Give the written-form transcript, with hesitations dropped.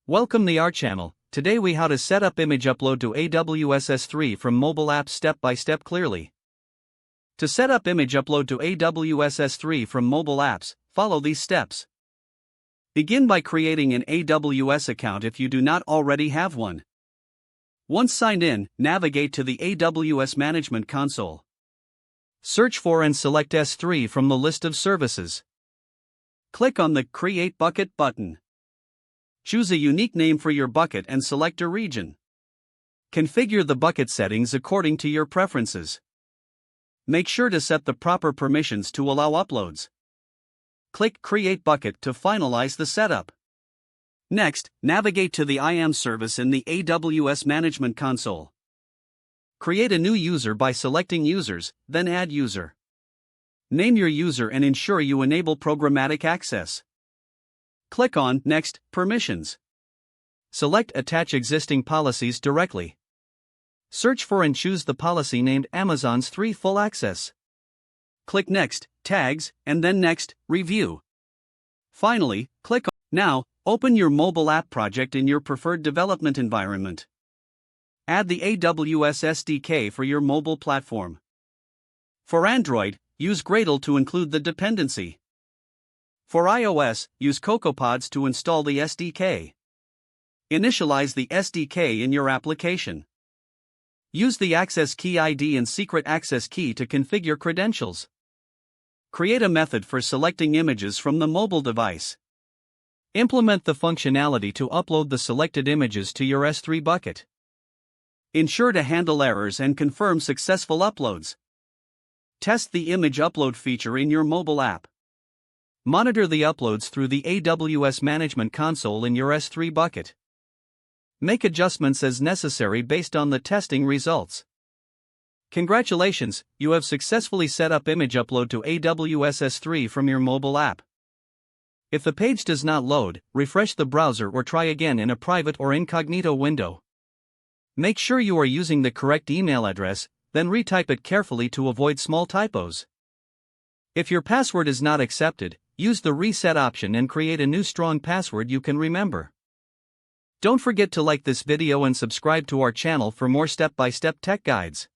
Welcome to our channel. Today we how to set up image upload to AWS S3 from mobile apps step by step clearly. To set up image upload to AWS S3 from mobile apps, follow these steps. Begin by creating an AWS account if you do not already have one. Once signed in, navigate to the AWS Management Console. Search for and select S3 from the list of services. Click on the Create Bucket button. Choose a unique name for your bucket and select a region. Configure the bucket settings according to your preferences. Make sure to set the proper permissions to allow uploads. Click Create Bucket to finalize the setup. Next, navigate to the IAM service in the AWS Management Console. Create a new user by selecting Users, then Add User. Name your user and ensure you enable programmatic access. Click on Next, Permissions. Select Attach Existing Policies directly. Search for and choose the policy named Amazon S3 Full Access. Click Next, Tags, and then Next, Review. Finally, click on Now, open your mobile app project in your preferred development environment. Add the AWS SDK for your mobile platform. For Android, use Gradle to include the dependency. For iOS, use CocoaPods to install the SDK. Initialize the SDK in your application. Use the access key ID and secret access key to configure credentials. Create a method for selecting images from the mobile device. Implement the functionality to upload the selected images to your S3 bucket. Ensure to handle errors and confirm successful uploads. Test the image upload feature in your mobile app. Monitor the uploads through the AWS Management Console in your S3 bucket. Make adjustments as necessary based on the testing results. Congratulations, you have successfully set up image upload to AWS S3 from your mobile app. If the page does not load, refresh the browser or try again in a private or incognito window. Make sure you are using the correct email address, then retype it carefully to avoid small typos. If your password is not accepted, use the reset option and create a new strong password you can remember. Don't forget to like this video and subscribe to our channel for more step-by-step tech guides.